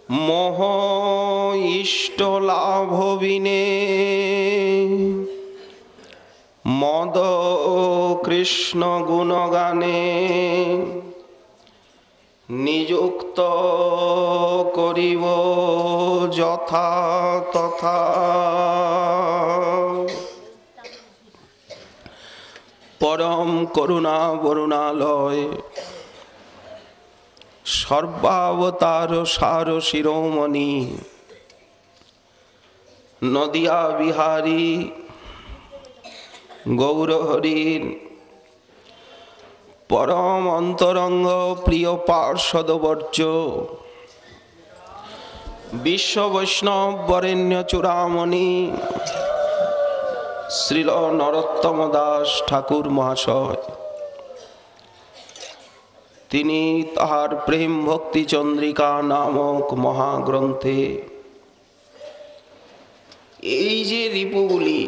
মোহ ইষ্ট লাভ বিনে মদ কৃষ্ণ গুণগানে নিযুক্ত করিব যথা তথা। পরম করুণা বরুণালয় সর্বাবতার সার শিরোমণি নদিয়া বিহারী গৌরহরির পরম অন্তরঙ্গ প্রিয় পার্ষদবর্য বিশ্ব বৈষ্ণব বরেণ্য চূড়ামণি শ্রীল নরোত্তম দাস ঠাকুর মহাশয়, তিনি তাহার প্রেম ভক্তি চন্দ্রিকা নামক মহাগ্রন্থে এই যে রিপুগুলি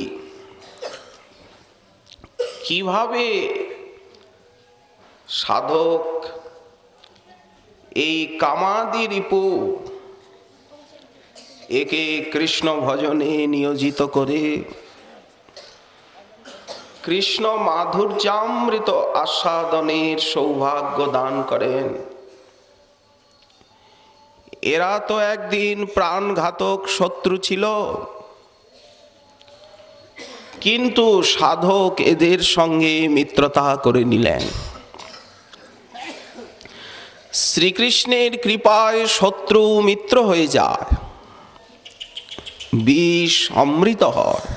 কিভাবে সাধক এই কামাদি রিপু একে কৃষ্ণ ভজনে নিয়োজিত করে কৃষ্ণ মাধুর্যামৃত আস্বাদনের সৌভাগ্য দান করেন। এরা তো একদিন প্রাণঘাতক শত্রু ছিল, কিন্তু সাধক এদের সঙ্গে মিত্রতা করে নিলেন। শ্রীকৃষ্ণের কৃপায় শত্রু মিত্র হয়ে যায়, বিষ অমৃত হয়।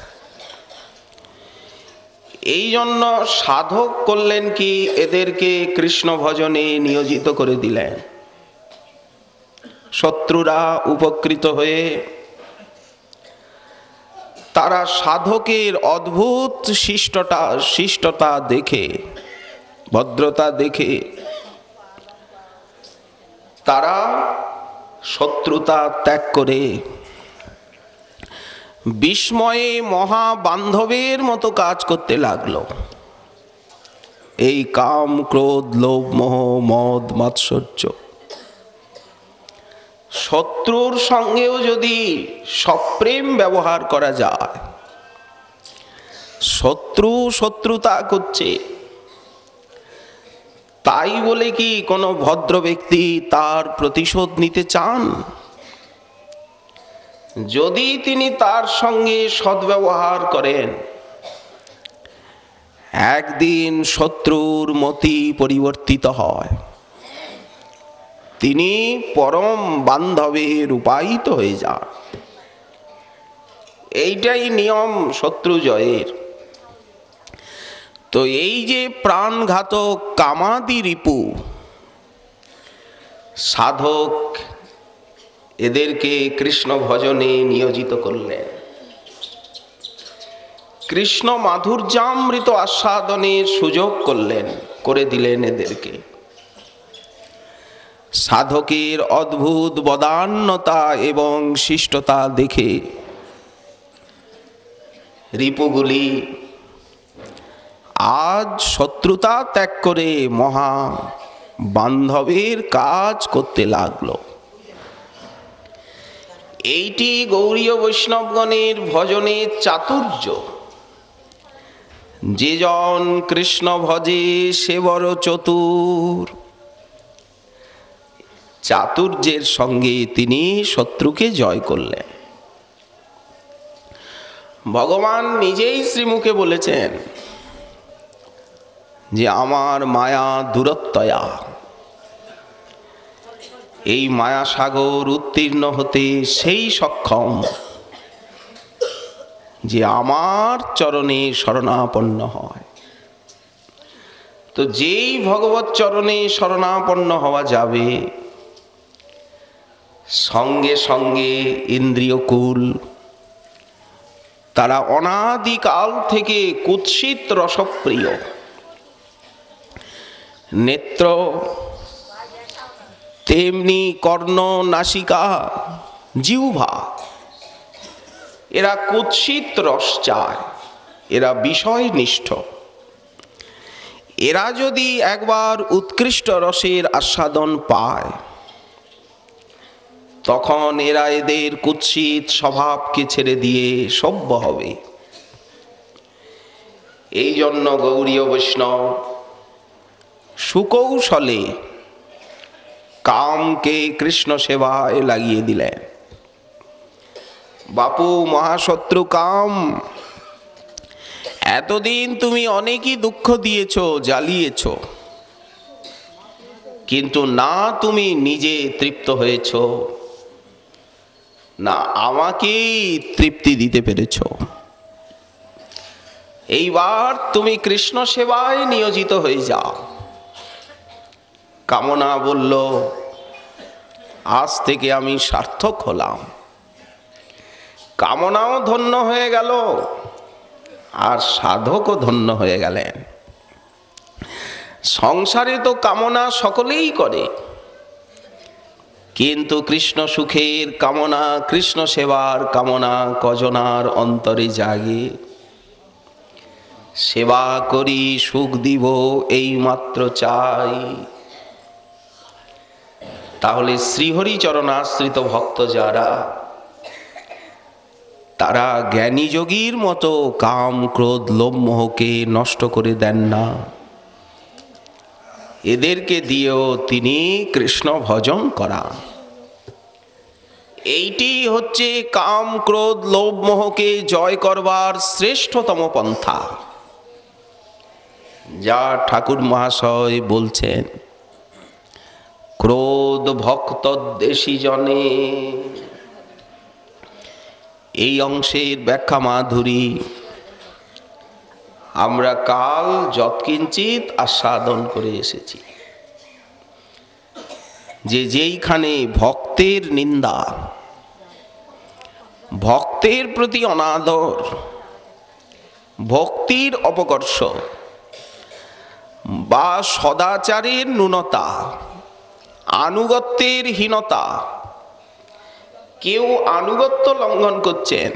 এই জন্য সাধক করলেন কি, এদেরকে কৃষ্ণ ভজনে নিয়োজিত করে দিলেন। শত্রুরা উপকৃত হয়ে তারা সাধকের অদ্ভুত শিষ্টতা দেখে, ভদ্রতা দেখে তারা শত্রুতা ত্যাগ করে বিস্ময়ে মহা বান্ধবের মতো কাজ করতে লাগলো। এই কাম ক্রোধ লোভ মোহ মদ মাৎসর্য, শত্রুর সঙ্গেও যদি সপ্রেম ব্যবহার করা যায়, শত্রুতা করছে তাই বলে কি কোনো ভদ্র ব্যক্তি তার প্রতিশোধ নিতে চান? যদি তিনি তার সঙ্গে সদ্ব্যবহার করেন, একদিন শত্রুর মতি পরিবর্তিত হয়, তিনি পরম বান্ধবে রূপায়িত হয়ে যান। এইটাই নিয়ম শত্রু জয়ের। তো এই যে প্রাণঘাতক কামাদি রিপু, সাধক এদেরকে কৃষ্ণ ভজনে নিয়োজিত করলেন, কৃষ্ণ মাধুর্যামৃত আস্বাদনের সুযোগ করে দিলেন এদেরকে। সাধকের অদ্ভুত বদান্যতা এবং শিষ্টতা দেখে রিপুগুলি আজ শত্রুতা ত্যাগ করে মহা বান্ধবের কাজ করতে লাগলো। এইটি গৌড়ীয় বৈষ্ণবগণের ভজনের চাতুর্য। যে জন কৃষ্ণ ভজে সে বড় চতুর। চাতুর্যের সঙ্গে তিনি শত্রুকে জয় করলেন। ভগবান নিজেই শ্রীমুখে বলেছেন যে আমার মায়া দূরত্বয়া, এই মায়া সাগর উত্তীর্ণ হতে সেই সক্ষম যে আমার চরণে শরণাপন্ন হয়। তো যেই ভগবৎ চরণে শরণাপন্ন হওয়া যাবে, সঙ্গে সঙ্গে ইন্দ্রিয়কুল তারা অনাদিকাল থেকে কুৎসিত রসপ্রিয়, নেত্র তেমনি কর্ণ নাসিকা জিহ্বা, এরা কুৎসিত রস চায়, এরা বিষয়নিষ্ঠ। এরা যদি একবার উৎকৃষ্ট রসের আস্বাদন পায়, তখন এরা এদের কুৎসিত স্বভাবকে ছেড়ে দিয়ে সভ্য হবে। এই জন্য গৌড়ীয় বৈষ্ণব সুকৌশলে কামকে কৃষ্ণ সেবায় লাগিয়ে দিলেন। বাপু, মহাশত্রু কাম, এতদিন তুমি অনেকই দুঃখ দিয়েছ, জ্বালিয়েছ, কিন্তু না তুমি নিজে তৃপ্ত হয়েছ, না আমাকেই তৃপ্তি দিতে পেরেছ। এইবার তুমি কৃষ্ণ সেবায় নিয়োজিত হয়ে যাও। কামনা বলল, আজ থেকে আমি সার্থক হলাম। কামনাও ধন্য হয়ে গেল, আর সাধকও ধন্য হয়ে গেলেন। সংসারে তো কামনা সকলেই করে, কিন্তু কৃষ্ণ সুখের কামনা, কৃষ্ণ সেবার কামনা কজনার অন্তরে জাগে? সেবা করি সুখ দিব এই মাত্র চাই। তাহলে শ্রীহরি চরণাশ্রিত ভক্ত যারা, তারা জ্ঞানী যোগীর মতো কাম ক্রোধ লোভ মোহকে নষ্ট করে দেন না। এদেরকে দিয়েও তিনি কৃষ্ণ ভজন করা। এইটি হচ্ছে কাম ক্রোধ লোভ মোহকে জয় করবার শ্রেষ্ঠতম পন্থা, যা ঠাকুর মহাশয় বলছেন, ক্রোধ ভক্তদ্বেষী জনে। এই অংশের ব্যাখ্যা মাধুরী আমরা কাল যৎকিঞ্চিত আস্বাদন করে এসেছি, যে যেইখানে ভক্তের নিন্দা, ভক্তের প্রতি অনাদর, ভক্তির অপকর্ষ বা সদাচারের ন্যূনতা, আনুগত্যের হীনতা, কেউ আনুগত্য লঙ্ঘন করছেন,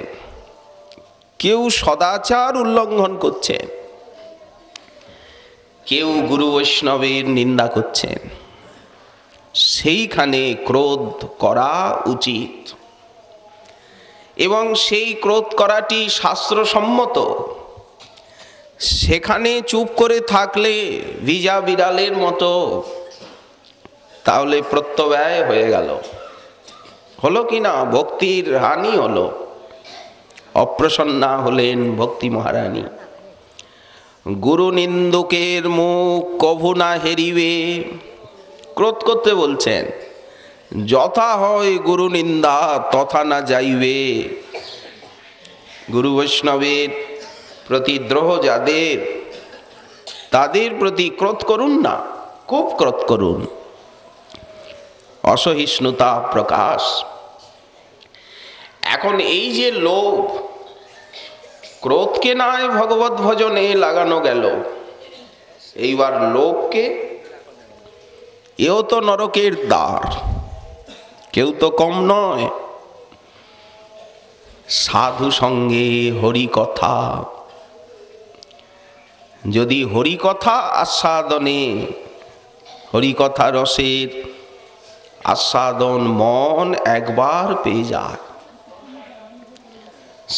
কেউ সদাচার উল্লঙ্ঘন করছেন, কেউ গুরু বৈষ্ণবের নিন্দা করছেন, সেইখানে ক্রোধ করা উচিত। এবং সেই ক্রোধ করাটি শাস্ত্রসম্মত। সেখানে চুপ করে থাকলে ভিজা বিড়ালের মতো, তাহলে প্রত্যব্যয় হয়ে গেল। হলো কি না? ভক্তির হানি হলো। অপ্রসন্না হলেন ভক্তি মহারানী। গুরু নিন্দুকের মুখ কভু না হেরিবে, ক্রোধ করতে বলছেন। যথা হয় গুরু নিন্দা তথা না যাইবে। গুরু বৈষ্ণবের প্রতি দ্রোহ যাদের, তাদের প্রতি ক্রোধ করুন না, খুব ক্রোধ করুন, অসহিষ্ণুতা প্রকাশ। এখন এই যে লোভ, ক্রোধকে নয় ভগবত ভজনে লাগানো গেল, এইবার লোভকে, এও তো নরকের দ্বার, কেউ তো কম নয়। সাধু সঙ্গে হরি কথা, যদি হরি কথা আস্বাদনে, হরি কথা রসের আস্বাদন মন একবার পেয়ে যায়,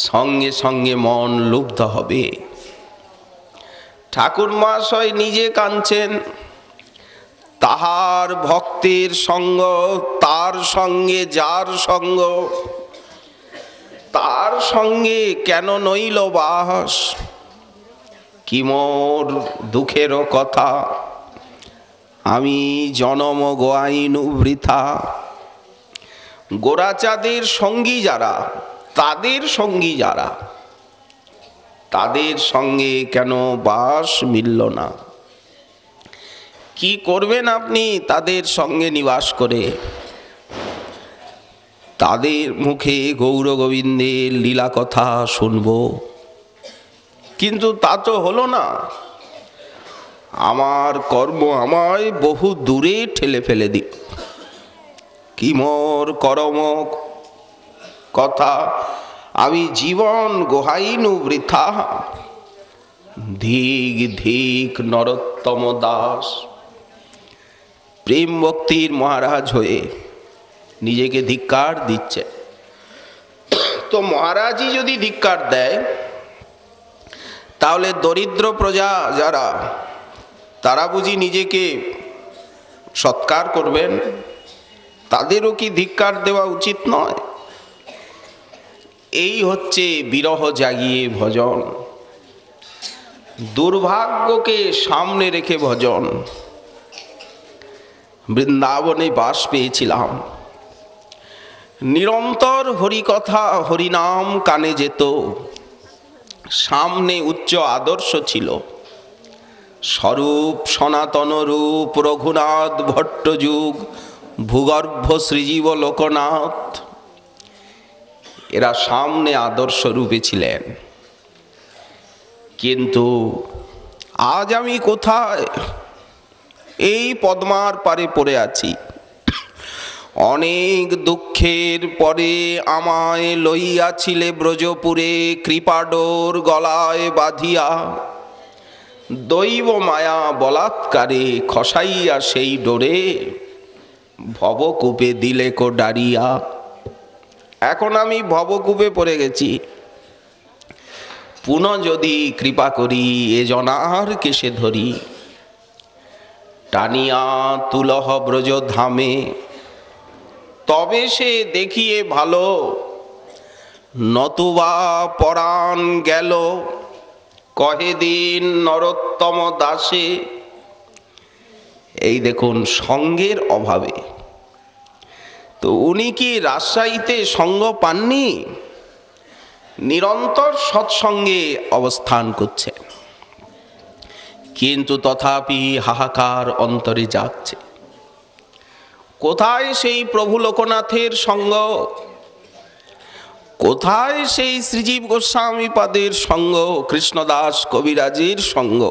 সঙ্গে সঙ্গে মন লুব্ধ হবে। ঠাকুর মহাশয় নিজে কাঁদছেন, তাহার ভক্তের সঙ্গ, তার সঙ্গে যার সঙ্গ, তার সঙ্গে কেন নইল বাস। কি মোর দুঃখেরও কথা, আমি জনম গোয়াইনু বৃথা। গোরাচাঁদের সঙ্গী যারা, তাদের সঙ্গী যারা, তাদের সঙ্গে কেন বাস মিলল না? কি করবেন আপনি তাদের সঙ্গে নিবাস করে? তাদের মুখে গৌর গোবিন্দের লীলা কথা শুনব, কিন্তু তা তো হলো না। আমার কর্ম আমায় বহু দূরে ঠেলে ফেলে দিল। কি মোর করম কথা, আমি জীবন গোহাইনু বৃথা। ধিক ধিক নরোত্তম দাস, প্রেম ভক্তির মহারাজ হয়ে নিজেকে ধিক্কার দিচ্ছে। তো মহারাজই যদি ধিক্কার দেয়, তাহলে দরিদ্র প্রজা যারা, তারা বুঝি নিজেকে সৎকার করবেন? তাদেরও কি ধিক্কার দেওয়া উচিত নয়? এই হচ্ছে বিরহ জাগিয়ে ভজন, দুর্ভাগ্যকে সামনে রেখে ভজন। বৃন্দাবনে বাস পেয়েছিলাম, নিরন্তর হরিকথা হরিনাম কানে যেত, সামনে উচ্চ আদর্শ ছিল, স্বরূপ সনাতন রূপ রঘুনাথ ভট্টযুগ ভূগর্ভ শ্রীজীব লোকনাথ, এরা সামনে আদর্শ রূপে ছিলেন। কিন্তু আজ আমি কোথায়? এই পদ্মার পারে পড়ে আছি। অনেক দুঃখের পরে আমায় লইয়াছিলে ব্রজপুরে, কৃপাডোর গলায় বাঁধিয়া, দৈব মায়া বলাৎকারে খসাইয়া সেই ডোরে, ভবকূপে দিলে কো ডারিয়া। এখন আমি ভবকূপে পড়ে গেছি, পুনঃ যদি কৃপা করি এ জনার কেশে ধরি, টানিয়া তুলহ ব্রজ ধামে, তবে সে দেখিয়ে ভালো, নতুবা পরাণ গেল কহে দিন নরোত্তম দাসে। এই দেখুন, সঙ্গের অভাবে। তো উনি কি রাজশাহীতে সঙ্গ পাননি? নিরন্তর সৎসঙ্গে অবস্থান করছেন, কিন্তু তথাপি হাহাকার অন্তরে জাগছে। কোথায় সেই প্রভু লোকনাথের সঙ্গ? কোথায় সেই শ্রীজীব গোস্বামী পাদের সঙ্গ, কৃষ্ণদাস কবিরাজের সঙ্গ?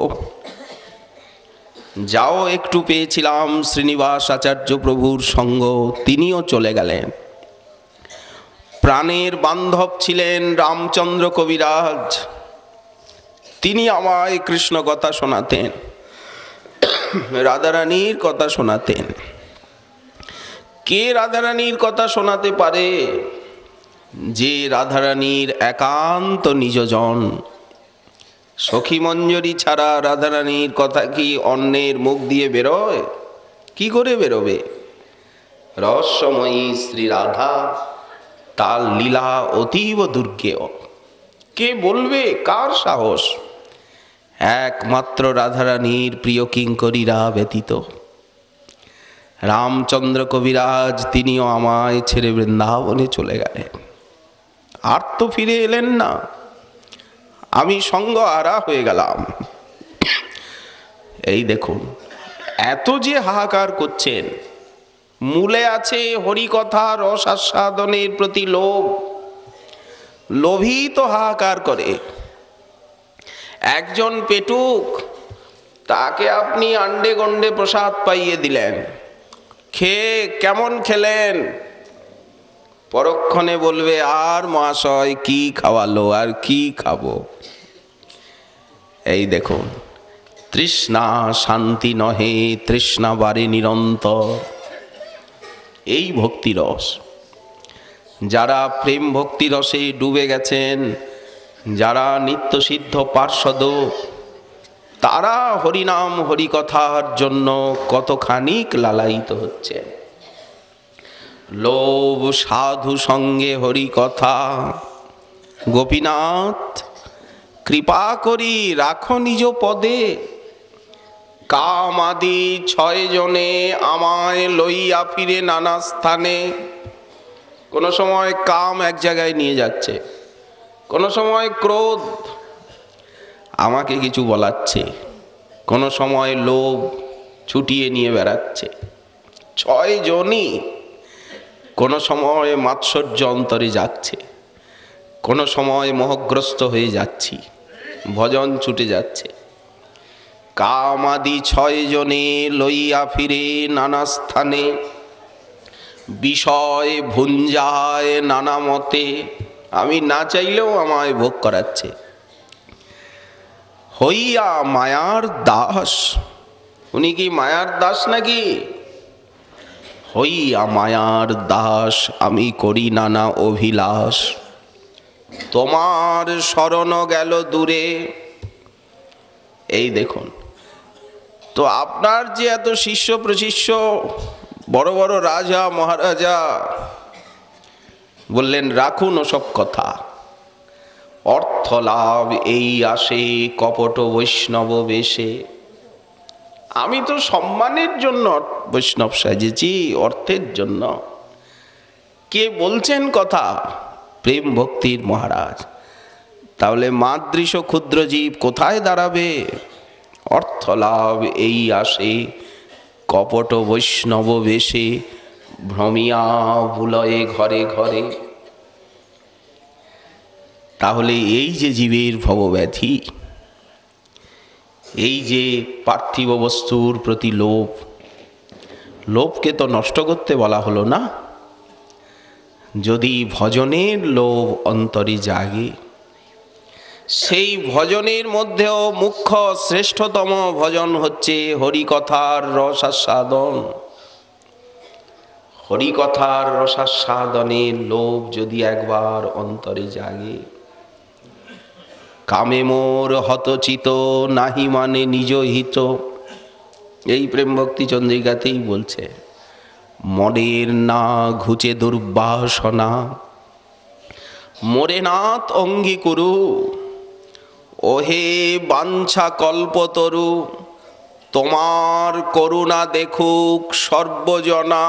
যাও একটু পেয়েছিলাম শ্রীনিবাস আচার্য প্রভুর সঙ্গ, তিনিও চলে গেলেন। প্রাণের বান্ধব ছিলেন রামচন্দ্র কবিরাজ, তিনি আমায় কৃষ্ণ কথা শোনাতেন, রাধারানীর কথা শোনাতেন। কে রাধারানীর কথা শোনাতে পারে? যে রাধারানীর একান্ত নিজজন। সখী মঞ্জরি ছাড়া রাধারানীর কথা কি অন্যের মুখ দিয়ে বেরোয়? কি করে বেরোবে? রহস্যময়ী শ্রী রাধা, তার লীলা অতীব দুর্গেয়। কে বলবে? কার সাহস? একমাত্র রাধারানীর প্রিয় কিঙ্করীরা ব্যতীত। রামচন্দ্র কবিরাজ তিনিও আমায় ছেড়ে বৃন্দাবনে চলে গেলেন, আর তো ফিরে এলেন না। আমি সঙ্গ হারা হয়ে গেলাম। এই দেখুন, এত যে হাহাকার করছেন, মূলে আছে হরিকথা রস আস্বাদনের প্রতি লোভ। লোভী তো হাহাকার করে। একজন পেটুক, তাকে আপনি আন্ডে গন্ডে প্রসাদ পাইয়ে দিলেন, খেয়ে কেমন খেলেন? পরক্ষণে বলবে, আর মহাশয় কি খাওয়ালো, আর কি খাবো? এই দেখুন, তৃষ্ণা শান্তি নহে, তৃষ্ণা বারে নিরন্তর। এই ভক্তিরস, যারা প্রেম ভক্তিরসে ডুবে গেছেন, যারা নিত্যসিদ্ধ পার্ষদ, তারা হরিনাম হরিকথার জন্য কতখানিক লালায়িত হচ্ছে। লোভ সাধু সঙ্গে হরিকথা, গোপীনাথ কৃপা করি রাখো নিজ পদে, কাম আদি 6 জনে আমায় লইয়া ফিরে নানা স্থানে। কোনো সময় কাম এক জায়গায় নিয়ে যাচ্ছে, কোনো সময় ক্রোধ আমাকে কিছু বলাচ্ছে, কোনো সময় লোভ ছুটিয়ে নিয়ে বেড়াচ্ছে। 6 জনই। কোনো সময় মাৎসর্য অন্তরে যাচ্ছে, কোনো সময় মোহগ্রস্ত হয়ে যাচ্ছি, ভজন ছুটে যাচ্ছে। কামাদি 6 জনে লইয়া ফিরে নানা স্থানে, বিষয় ভুঞ্জায় নানা মতে। আমি না চাইলেও আমায় ভোগ করাচ্ছে। হইয়া মায়ার দাস। উনি কি মায়ার দাস নাকি? হইয়া মায়ার দাস আমি করি নানা অভিলাষ, তোমার শরণ গেল দূরে। এই দেখুন, তো আপনার যে এত শিষ্য প্রশিষ্য, বড় বড় রাজা মহারাজা বললেন রাখুন ওসব কথা, অর্থ লাভ এই আসে কপট বৈষ্ণব বেশে। আমি তো সম্মানের জন্য বৈষ্ণব সাজেছি, অর্থের জন্য। কে বলছেন কথা? প্রেম ভক্তির মহারাজ। তাহলে মাদৃশ ক্ষুদ্র জীব কোথায় দাঁড়াবে? অর্থ লাভ এই আসে কপট বৈষ্ণব বেশে, ভ্রমিয়া ভুলয়ে ঘরে ঘরে। তাহলে এই যে জীবের ভবব্যাধি, এই যে পার্থিব বস্তুর প্রতি লোভ, লোভকে তো নষ্ট করতে বলা হলো না। যদি ভজনের লোভ অন্তরে জাগে, সেই ভজনের মধ্যেও মুখ্য শ্রেষ্ঠতম ভজন হচ্ছে হরিকথার রসাস্বাদন। হরিকথার রসাস্বাদনের লোভ যদি একবার অন্তরে জাগে, কামে মোর হতচিত নাহি মানে নিজ হিত। এই প্রেম ভক্তি চন্দ্রিকাতেই বলছে, মনের না ঘুচে দুর্বাসনা, মোরে নাথ অঙ্গী করু, ওহে বাঞ্ছা কল্পতরু, তোমার করুণা দেখুক সর্বজনা,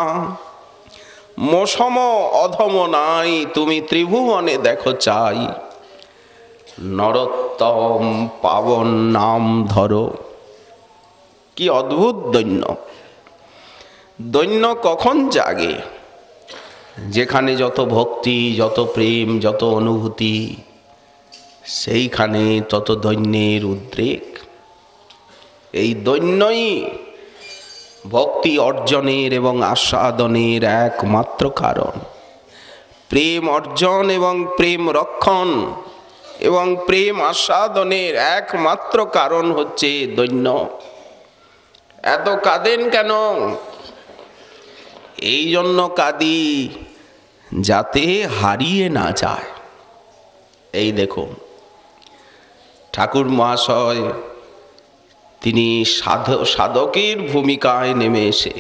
মোসম অধম নাই তুমি ত্রিভুবনে দেখো চাই, নরোত্তম পাবন নাম ধরো। কি অদ্ভুত দৈন্য! দৈন্য কখন জাগে? যেখানে যত ভক্তি, যত প্রেম, যত অনুভূতি, সেইখানে তত দৈন্যের উদ্রেক। এই দৈন্যই ভক্তি অর্জনের এবং আস্বাদনের একমাত্র কারণ। প্রেম অর্জন এবং প্রেম রক্ষণ এবং প্রেম আস্বাদনের একমাত্র কারণ হচ্ছে দৈন্য। এত কাঁদেন কেন? এই জন্য কাঁদি যাতে হারিয়ে না যায়। এই দেখুন, ঠাকুর মহাশয় তিনি সাধকের ভূমিকায় নেমে এসে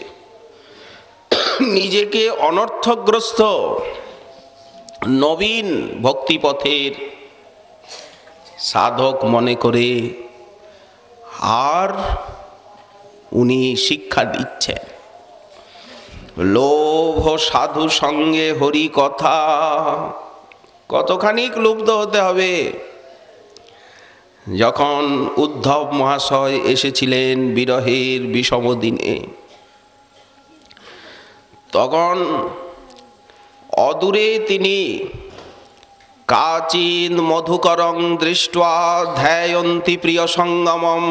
নিজেকে অনর্থগ্রস্ত নবীন ভক্তিপথের সাধক মনে করে আর উনি শিক্ষা দিচ্ছেন। লোভ সাধু সঙ্গে হরি কথা। কতখানি লুব্ধ হতে হবে? যখন উদ্ধব মহাশয় এসেছিলেন বিরহের বিষম দিনে, তখন অদূরে তিনি কাচিন মধুকরং দৃष्ट्वा ধ্যায়ন্তি প্রিয় সঙ্গমম,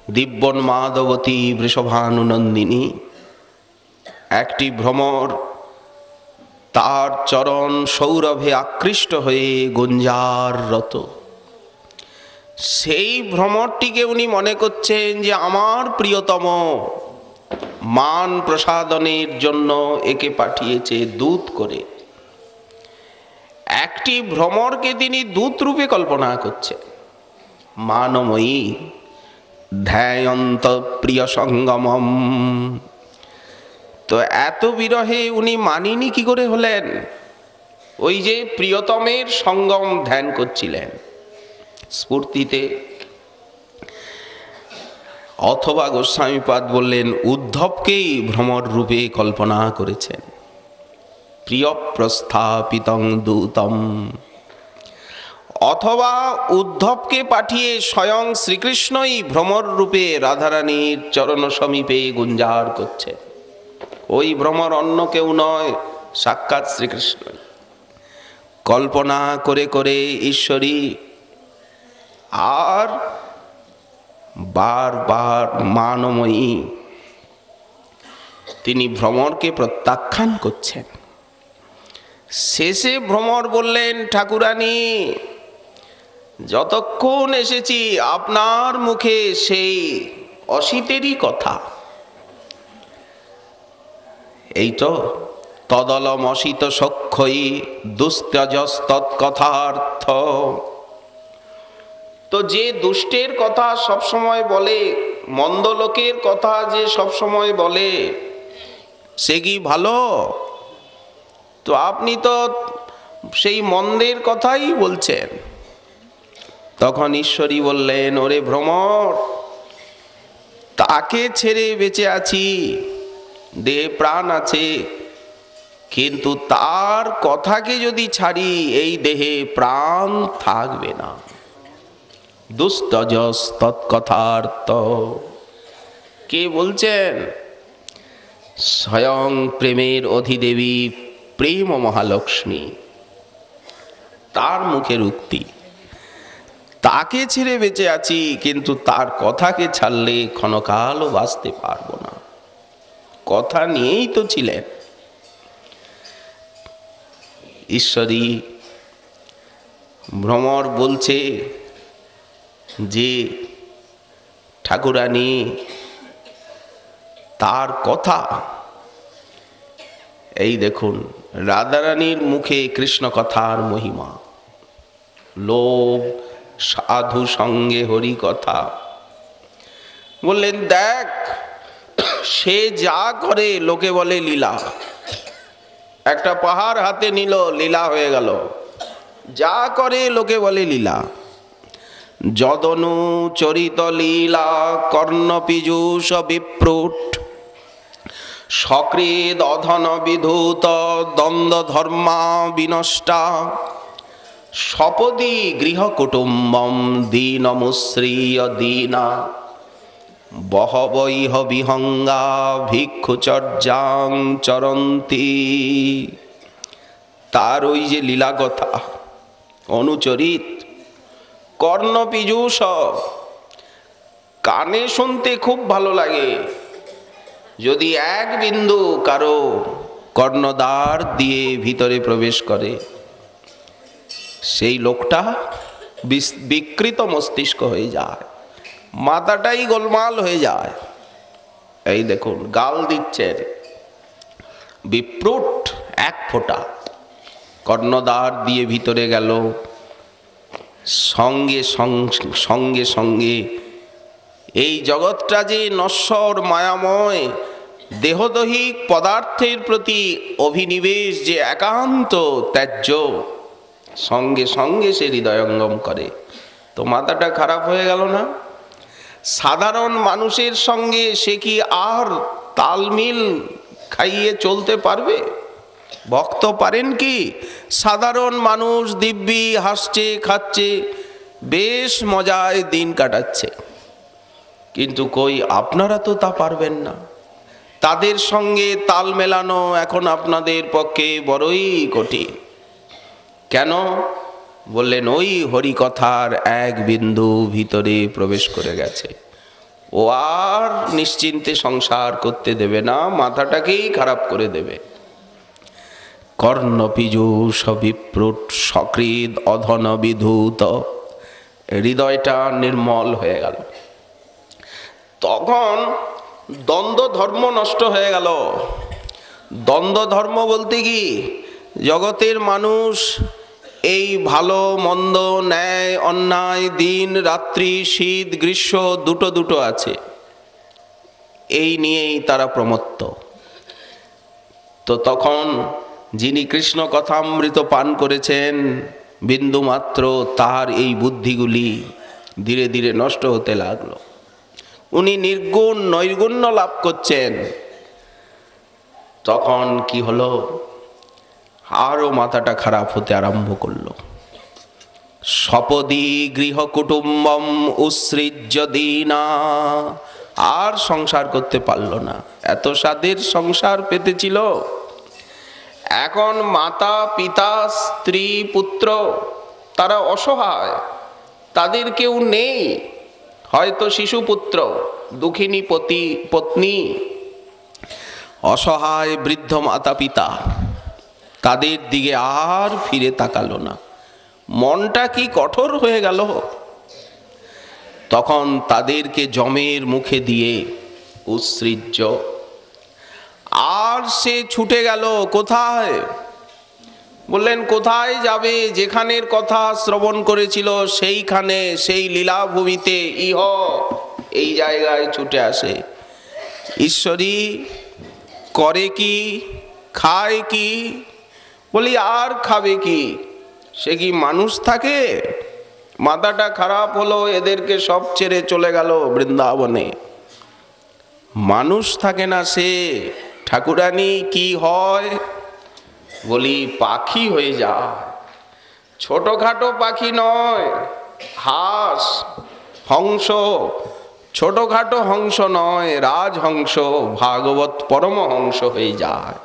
দিব্যন্মাদবতী বৃষভানুনন্দিনী। একটি ভ্রমর তার চরণ সৌরভে আকৃষ্ট হয়ে গুঞ্জাররত। সেই ভ্রমরটিকে উনি মনে করছেন যে আমার প্রিয়তম, মান প্রসাদনের জন্য একে পাঠিয়েছে দূত করে। একটি ভ্রমরকে তিনি দূত রূপে কল্পনা করছেন। মানময়ী ধ্যায়ন্ত প্রিয় সঙ্গমম। তো এত বিরহে উনি মানিনি কি করে হলেন? ওই যে প্রিয়তমের সঙ্গম ধ্যান করছিলেন স্ফূর্তিতে। অথবা গোস্বামীপাদ বললেন উদ্ধবকেই ভ্রমর রূপে কল্পনা করেছেন। প্রিয় প্রস্থাপিতং দূতম। অথবা উদ্ধবকে পাঠিয়ে স্বয়ং শ্রীকৃষ্ণই ভ্রমর রূপে রাধারানীর চরণ সমীপে গুঞ্জার করছে। ওই ভ্রমর অন্য কেউ নয়, সাক্ষাৎ শ্রীকৃষ্ণ। কল্পনা করে করে ঈশ্বরী আর বারবার মানময়ী তিনি ভ্রমরকে প্রত্যাখ্যান করছেন। শেষে ভ্রমর বললেন, ঠাকুরানী যতক্ষণ এসেছি আপনার মুখে সেই অসিতেরই কথা। এই তো তদলমসিত সক্ষয়ী দুস্ত্যজস্তৎকথার্থ। তো যে দুষ্টের কথা সব সময় বলে, মন্দ লোকের কথা যে সব সময় বলে, সে কি ভালো? তো আপনি তো সেই মন্দের কথাই বলছেন। তখন ঈশ্বরী বললেন, ওরে ভ্রমর, তাকে ছেড়ে বেঁচে আছি, দেহে প্রাণ আছে, কিন্তু তার কথাকে যদি ছাড়ি এই দেহে প্রাণ থাকবে না। দুস্তজস তৎকথার্থ। কে বলছেন? স্বয়ং প্রেমের অধিদেবী প্রেম মহালক্ষ্মী, তার মুখের উক্তি। তাকে ছেড়ে বেঁচে আছি, কিন্তু তার কথাকে ছাড়লে ক্ষণকালও বাঁচতে পারবো না। কথা নিয়েই তো ছিলেন। ঈশ্বরী ভ্রমর বলছে যে ঠাকুরানী, তার কথা, এই দেখুন রাধারানীর মুখে কৃষ্ণ কথার মহিমা। লোভ সাধু সঙ্গে হরি কথা। বললেন, দেখ সে যা করে লোকে বলে লীলা। একটা পাহাড় হাতে নিল, লীলা হয়ে গেল। যা করে লোকে বলে লীলা। যদনু চরিত লীলা কর্ণ পীযূষ বিপ্রুট সকৃদ অধন বিধূত দ্বন্দ্ব ধর্মা বিনষ্টা সপদি গৃহ কুটুম্বম দীনমুশ্রিয় দীনা বহবৈহ বিহঙ্গা ভিক্ষুচর্যাং চরন্তি। তার ওই যে লীলা কথা, অনুচরিত, কর্ণ পীযূষ, কানে শুনতে খুব ভালো লাগে। যদি এক বিন্দু কারো কর্ণদ্বার দিয়ে ভিতরে প্রবেশ করে, সেই লোকটা বিকৃত মস্তিষ্ক হয়ে যায়, মাথাটাই গোলমাল হয়ে যায়। এই দেখুন গাল দিচ্ছেন, বিপ্রুট এক ফোঁটা কর্ণদ্বার দিয়ে ভিতরে গেল, সঙ্গে সঙ্গে সঙ্গে এই জগৎটা যে নশ্বর মায়াময়, দেহদৈহিক পদার্থের প্রতি অভিনিবেশ যে একান্ত ত্যায্য, সঙ্গে সঙ্গে সে হৃদয়ঙ্গম করে। তো মাথাটা খারাপ হয়ে গেল না? সাধারণ মানুষের সঙ্গে সে কি আর তালমিল খাইয়ে চলতে পারবে? ভক্ত পারেন কি? সাধারণ মানুষ দিব্যি হাসছে, খাচ্ছে, বেশ মজায় দিন কাটাচ্ছে, কিন্তু কই আপনারা তো তা পারবেন না। তাদের সঙ্গে তাল মেলানো এখন আপনাদের পক্ষে বড়ই কঠিন। কেন? বললেন, ওই হরিকথার এক বিন্দু ভিতরে প্রবেশ করে গেছে, ও আর নিশ্চিন্তে সংসার করতে দেবে না, মাথাটাকেই খারাপ করে দেবে। কর্ণ পীযূষ বিপ্রুট সকৃদ অধন বিধূত, হৃদয়টা নির্মল হয়ে গেল। তখন দ্বন্দ্ব ধর্ম নষ্ট হয়ে গেল। দ্বন্দ্ব ধর্ম বলতে কি? জগতের মানুষ এই ভালো মন্দ, ন্যায় অন্যায়, দিন রাত্রি, শীত গ্রীষ্ম দুটো দুটো আছে, এই নিয়েই তারা প্রমত্ত। তো তখন যিনি কৃষ্ণ কথামৃত পান করেছেন বিন্দুমাত্র, তার এই বুদ্ধিগুলি ধীরে ধীরে নষ্ট হতে লাগলো। উনি নির্গুণ নৈর্গুণ্য লাভ করছেন। তখন কি হলো? আরো মাথাটা খারাপ হতে আরম্ভ করলো। সপদি গৃহ কুটুম্বম উৎসৃজ্য দীনা, আর সংসার করতে পারল না। এত স্বাদের সংসার পেতেছিল, এখন মাতা পিতা স্ত্রী পুত্র তারা অসহায়, তাদের কেউ নেই। হয়তো শিশুপুত্র, দুঃখিনী পত্নী, অসহায় বৃদ্ধ মাতা পিতা, তাদের দিকে আর ফিরে তাকালো না। মনটা কি কঠোর হয়ে গেল। তখন তাদেরকে যমের মুখে দিয়ে উৎসৃজ্য, আর সে ছুটে গেল কোথায়? বললেন কোথায় যাবে? যেখানের কথা শ্রবণ করেছিল সেইখানে, সেই লীলাভূমিতে, ইহ এই জায়গায় ছুটে আসে। ঈশ্বরী করে কি, খায় কি? বলি আর খাবে কি? সে কি মানুষ থাকে? মাথাটা খারাপ হলো, এদেরকে সব ছেড়ে চলে গেল বৃন্দাবনে। মানুষ থাকে না সে। ঠাকুরানী কি হয়? বলি পাখি হয়ে যায়। ছোটখাটো পাখি নয়, হাঁস, হংস। ছোটখাটো হংস নয়, রাজহংস, ভাগবত পরমহংস হয়ে যায়।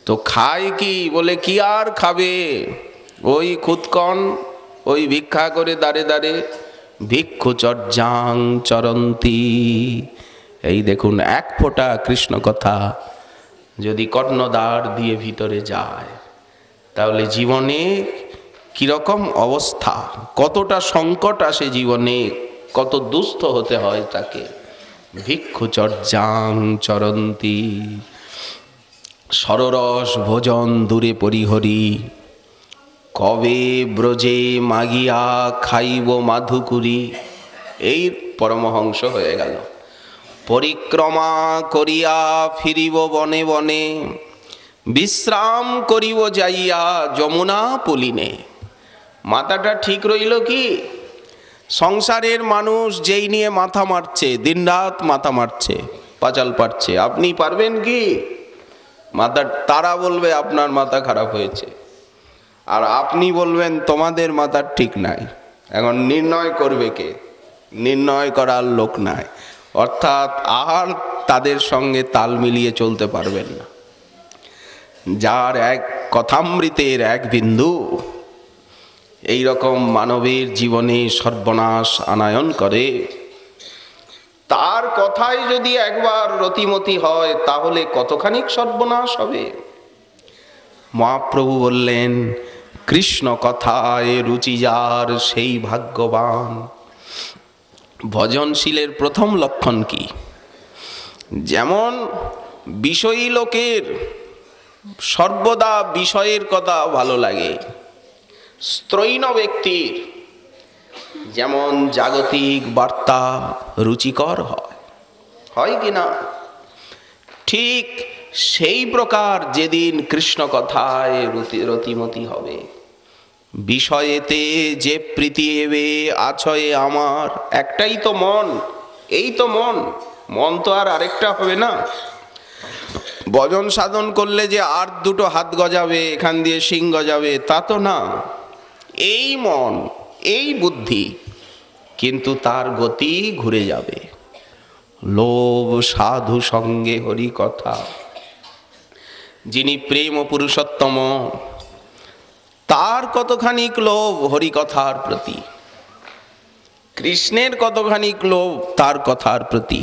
তো খায় কি? বলে কি আর খাবে? ওই খুদকন, ওই ভিক্ষা করে দাঁড়ে দাঁড়ে ভিক্ষু চর্যাং চরন্তি। এই দেখুন, এক ফোঁটা কৃষ্ণ কথা যদি কর্ণদ্বার দিয়ে ভিতরে যায়, তাহলে জীবনে কিরকম অবস্থা, কতটা সংকট আসে জীবনে, কত দুস্থ হতে হয় তাকে। ভিক্ষু চর্যাং চরন্তি। সররস ভোজন দূরে পরিহরি, কবে ব্রজে মাগিয়া খাইব মাধুকুরি। এই পরমহংস হয়ে গেল। পরিক্রমা করিয়া ফিরিব বনে বনে, বিশ্রাম করিব যাইয়া যমুনা পুলিনে। মাথাটা ঠিক রইল কি? সংসারের মানুষ যেই নিয়ে মাথা মারছে, দিনরাত মাথা মারছে, পাচাল পারছে, আপনি পারবেন কি? মাথা, তারা বলবে আপনার মাথা খারাপ হয়েছে, আর আপনি বলবেন তোমাদের মাথার ঠিক নাই। এখন নির্ণয় করবে কে? নির্ণয় করার লোক নাই। অর্থাৎ আর তাদের সঙ্গে তাল মিলিয়ে চলতে পারবেন না। যার এক কথামৃতের এক বিন্দু এই রকম মানবের জীবনে সর্বনাশ আনায়ন করে, তার কথায় যদি একবার রতিমতি হয় তাহলে কতখানি সর্বনাশ হবে। মহাপ্রভু বললেন, কৃষ্ণ কথায় রুচি যার সেই ভাগ্যবান। ভজনশীলের প্রথম লক্ষণ কি? যেমন বিষয়ী লোকের সর্বদা বিষয়ের কথা ভালো লাগে, স্ত্রৈণ ব্যক্তির যেমন জাগতিক বার্তা রুচিকর হয়, হয় কি না? ঠিক সেই প্রকার যেদিন কৃষ্ণ কথায় রতিমতি হবে, বিষয়েতে যে প্রীতি এবে আছয়ে আমার। একটাই তো মন, এই তো মন, মন তো আর আরেকটা হবে না। ভজন সাধন করলে যে আর দুটো হাত গজাবে, এখান দিয়ে শিং গজাবে, তা তো না। এই মন, এই বুদ্ধি, কিন্তু তার গতি ঘুরে যাবে। লোভ সাধু সঙ্গে হরি কথা। যিনি প্রেম ও পুরুষোত্তম, তার কতখানি লোভ হরি কথার প্রতি, কৃষ্ণের কতখানি লোভ তার কথার প্রতি।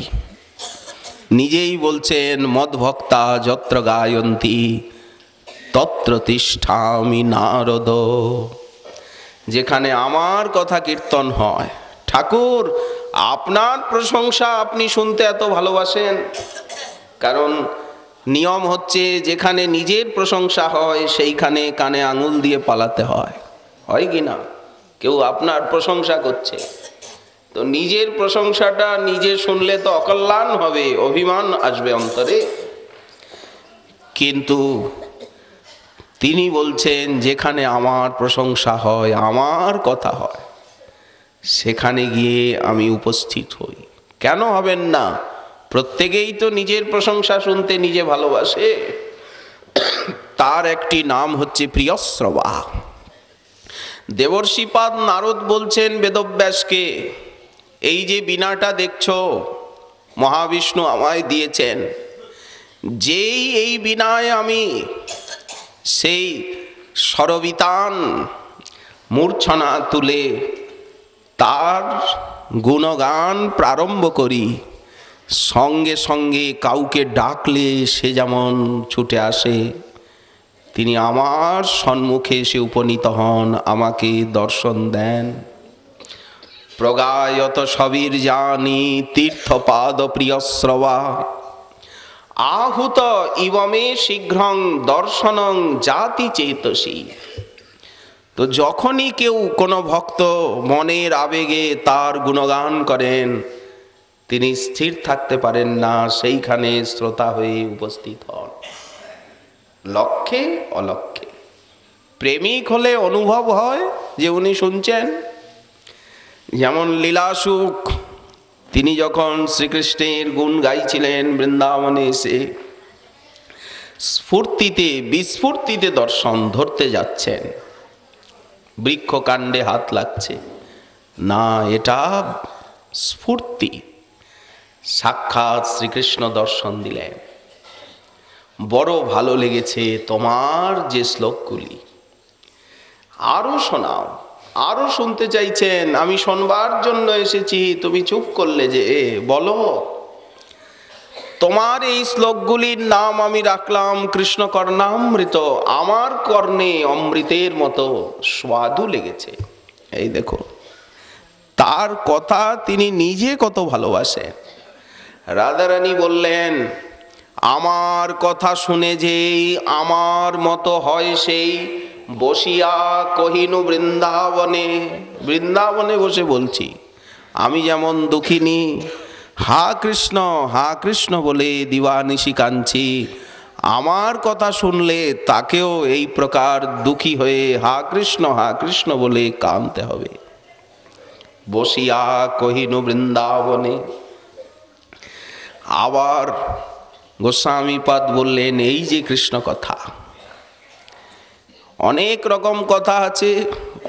নিজেই বলছেন, মদ্ভক্তা যত্র গায়ন্তী তত্র তিষ্ঠামি নারদ। যেখানে আমার কথা কীর্তন হয়, ঠাকুর আপনার প্রশংসা আপনি শুনতে এত ভালোবাসেন। কারণ নিয়ম হচ্ছে, যেখানে নিজের প্রশংসা হয় সেইখানে কানে আঙুল দিয়ে পালাতে হয়, হয় কি না? কেউ আপনার প্রশংসা করছে, তো নিজের প্রশংসাটা নিজে শুনলে তো অকল্যাণ হবে, অভিমান আসবে অন্তরে। কিন্তু তিনি বলছেন, যেখানে আমার প্রশংসা হয়, আমার কথা হয়, সেখানে গিয়ে আমি উপস্থিত হই। কেন হবেন না? প্রত্যেকেই তো নিজের প্রশংসা শুনতে নিজে ভালোবাসে। তার একটি নাম হচ্ছে প্রিয়শ্রবা। দেবর্ষিপাদ নারদ বলছেন বেদব্যাসকে, এই যে বীণাটা দেখছো মহাবিষ্ণু আমায় দিয়েছেন, যেই এই বীণায় আমি সেই স্বরবিতান মূর্ছনা তুলে তার গুণগান প্রারম্ভ করি, সঙ্গে সঙ্গে কাউকে ডাকলে সে যেমন ছুটে আসে, তিনি আমার সম্মুখে এসে উপনীত হন, আমাকে দর্শন দেন। প্রগায়ত সবীর জানি তীর্থপাদ প্রিয়শ্রবা। আহুত ইবমে শীঘ্রং দর্শনং জাতি চেতসী। তো যখনই কেউ কোনো ভক্ত মনের আবেগে তার গুণগান করেন, তিনি স্থির থাকতে পারেন না, সেইখানে শ্রোতা হয়ে উপস্থিত হন, লক্ষ্যে অলক্ষ্যে। প্রেমিক হলে অনুভব হয় যে উনি শুনছেন। যেমন লীলাসুখ, তিনি যখন শ্রীকৃষ্ণের গুণ গাইছিলেন বৃন্দাবনে এসে, স্ফূর্তিতে বিস্ফূর্তিতে দর্শন ধরতে যাচ্ছেন, বৃক্ষ কাণ্ডে হাত লাগছে না, এটা স্ফূর্তি। সাক্ষাৎ শ্রীকৃষ্ণ দর্শন দিলেন। বড় ভালো লেগেছে তোমার যে শ্লোকগুলি, আরো শোনাও। আরো শুনতে চাইছেন, আমি শোনবার জন্য এসেছি, তুমি চুপ করলে যে, বলো। তোমার এই শ্লোকগুলির নাম আমি রাখলাম কৃষ্ণ কর্ণামৃত। আমার কর্ণে অমৃতের মতো স্বাদু লেগেছে। এই দেখো, তার কথা তিনি নিজে কত ভালোবাসেন। রাধারানী বললেন, আমার কথা শুনে যেই আমার মতো হয় সেই বসিয়া কহিনু বৃন্দাবনে। বৃন্দাবনে বসে বলছি, আমি যেমন দুঃখিনী, হা কৃষ্ণ বলে দিবানিশি কাঁদছি, আমার কথা শুনলে তাকেও এই প্রকার দুঃখী হয়ে হা কৃষ্ণ বলে কাঁদতে হবে। বসিয়া কহিনু বৃন্দাবনে। আবার গোস্বামীপাদ বললেন, এই যে কৃষ্ণ কথা, অনেক রকম কথা আছে,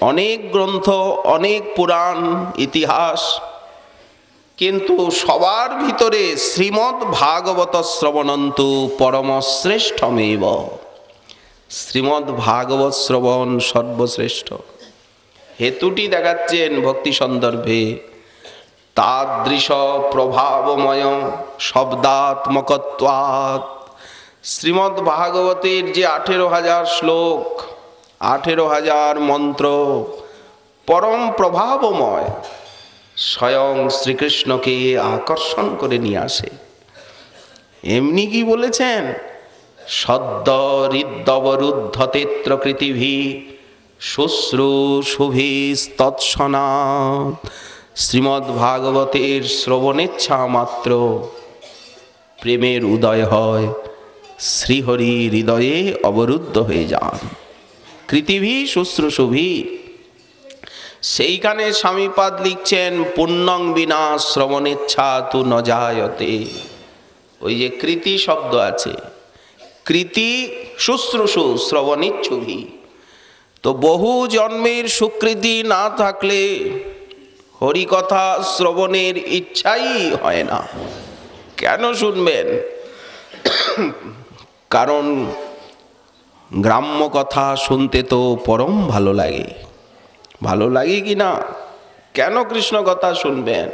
অনেক গ্রন্থ, অনেক পুরাণ ইতিহাস, কিন্তু সবার ভিতরে শ্রীমদ্ ভাগবত শ্রবণন্তু পরম শ্রেষ্ঠমেব। শ্রীমদ্ ভাগবত শ্রবণ সর্বশ্রেষ্ঠ। হেতুটি দেখাচ্ছেন ভক্তি সন্দর্ভে। তাদৃশ প্রভাবময় শব্দাত্মকত্বাৎ। শ্রীমদ্ ভাগবতের যে 18,000 শ্লোক, 18,000 মন্ত্র পরম প্রভাবময়, স্বয়ং শ্রীকৃষ্ণকে আকর্ষণ করে নিয়ে আসে। এমনি কি বলেছেন, সদ্য হৃদবরুদ্ধতেত্র কৃতিভি শুশ্রূষুভিস্তৎসনাৎ। শ্রীমদ্ ভাগবতের শ্রবণেচ্ছা মাত্র প্রেমের উদয় হয়, শ্রীহরি হৃদয়ে অবরুদ্ধ হয়ে যান। কৃতিভি শুশ্রূষুভি, সেইখানে স্বামীপাদ লিখছেন, পুণ্যং বিনা শ্রবণেচ্ছা তু ন জায়তে। ওই যে কৃতি শব্দ আছে, কৃতি শুশ্রূষু শ্রবণিচ্ছুভি। তো বহু জন্মের সুকৃতি না থাকলে হরিকথা শ্রবণের ইচ্ছাই হয় না। কেন শুনবেন? কারণ গ্রাম্য কথা শুনতে তো পরম ভালো লাগে। ভালো লাগে কি না? কেন কৃষ্ণ কথা শুনবেন?